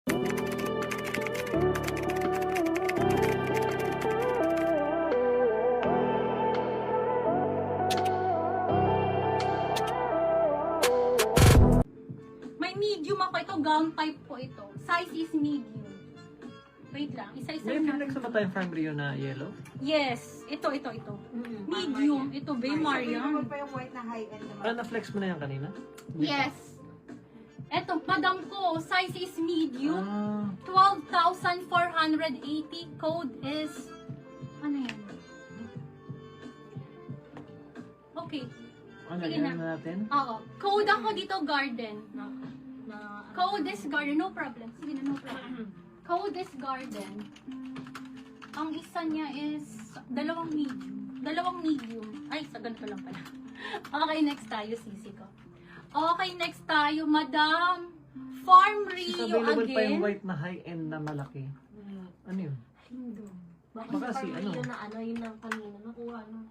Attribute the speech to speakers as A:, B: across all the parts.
A: May medium ako. Ito, gown type po ito. Size is medium. Wait lang. Isa-isa
B: May
A: na.
B: flex ba tayong farm Rio na yellow?
A: Yes. Ito. Medium. Ito, Bay Marian.
C: pa yung white na high-end naman.
B: Ah, na-flex mo na yan kanina?
A: Yes. Ito, madam ko. Size is medium.
B: Ah,
A: 12,480. Code is... Ano yan? Okay.
B: ano,
A: Sige
B: yan
A: na.
B: na natin?
A: Oo. Code ako dito, garden. Code is garden. No problem. Sige na, no problem. Code is garden. Ang isa niya is dalawang medium. Ay, sa ganito lang pala. Okay, next tayo, sisi ko. Okay, next tayo, Madam. Farm
B: Is
A: Rio
B: available pa yung
A: again.
B: white na high-end na malaki. Ano yun? Baka si ano?
D: Yun na ano, yun ang kanina. Nakuha, no?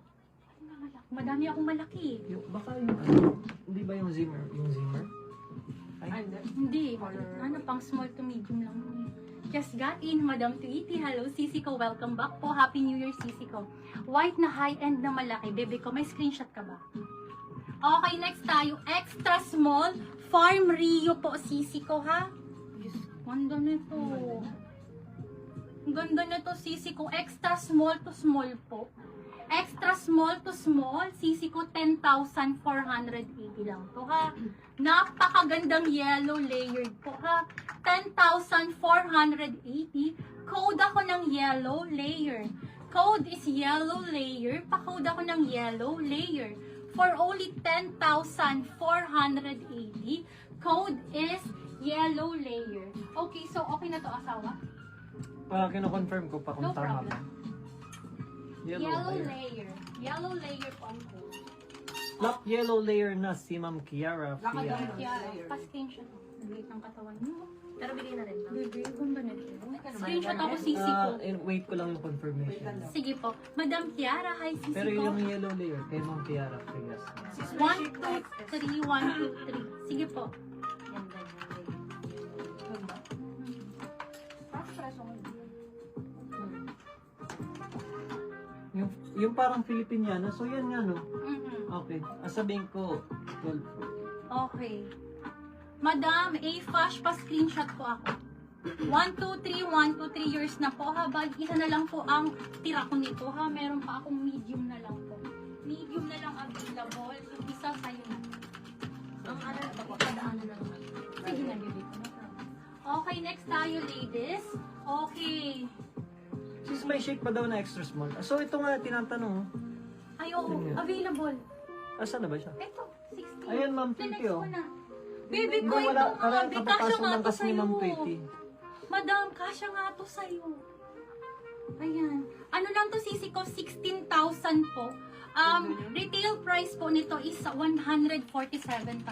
A: Madami akong malaki.
B: Yung, baka yung ano? Hindi ba yung Zimmer? Yung Zimmer? Ay,
A: Hindi. Ano, pang small to medium lang. Just got in, Madam Tweety. Hello, Sisi ko. Welcome back po. Happy New Year, Sisi ko. White na high-end na malaki. Bebe ko, may screenshot ka ba? Okay, next tayo. Extra small. Farm Rio po, Sisi ko, ha? Ganda nito. Ang ganda nito, Sisi ko. Extra small to small po. Extra small to small, Sisi ko 10,480 lang to, ha? Napakagandang yellow layered po, ha? 10,480. Code ako ng yellow layer. Code is yellow layer. Pa-code ako ng yellow layer. For only 10,480. Code is yellow layer. Okay, so okay na to, asawa?
B: kino-confirm ko pa kung
A: No
B: tama
A: problem.
B: ba.
A: Yellow layer. Yellow layer po ang code.
B: Black yellow layer na si Ma'am Kiara Fia.
A: Kaya, pa-screenshot. Naglit ng katawan mo.
D: Pero bigay na rin. No?
A: Bebe, ganda nito. Screenshot ako, Sisi ko.
B: Wait ko lang yung confirmation.
A: Sige po. Madam Kiara, hi, Sisi
B: Pero
A: ko.
B: yung yellow layer kay Ma'am Kiara Frias.
A: 1, 2, 3, 1, 2, 3. Sige po.
D: Yan, ganyan.
B: Yung parang Filipiniana, so yan nga no.
A: Mhm.
B: Okay. Sabihin ko 12.
A: Okay. Madam, A-Fash, pa-screenshot po ako. 1, 2, 3, 1, 2, 3 years na po, ha? Isa na lang po ang tira ko nito, ha? Meron pa akong medium na lang po. Medium na lang available. Yung isa sa'yo na.
D: Ang ano na ito, padaanan na naman.
A: Sige na, bibig ko. No problem. Okay, next tayo, ladies. Okay.
B: Sis, may shake pa daw na extra small. So ito nga tinatanong.
A: Ay, oo. Available.
B: Saan na ba siya?
A: Ito, 16.
B: Ayan, Ma'am
A: Flex
B: Twitty, oh.
A: mo na. Baby ko,
B: Hindi,
A: ito
B: wala.
A: nga.
B: Parang
A: Kasya
B: kapapasok
A: nga
B: lang
A: to
B: kasi ni Ma'am
A: sa'yo.
B: Twitty.
A: Madam, kasya nga to sa'yo. Ayan. Ano lang to, Sisi ko? 16,000 po. Retail price po nito is 147,000.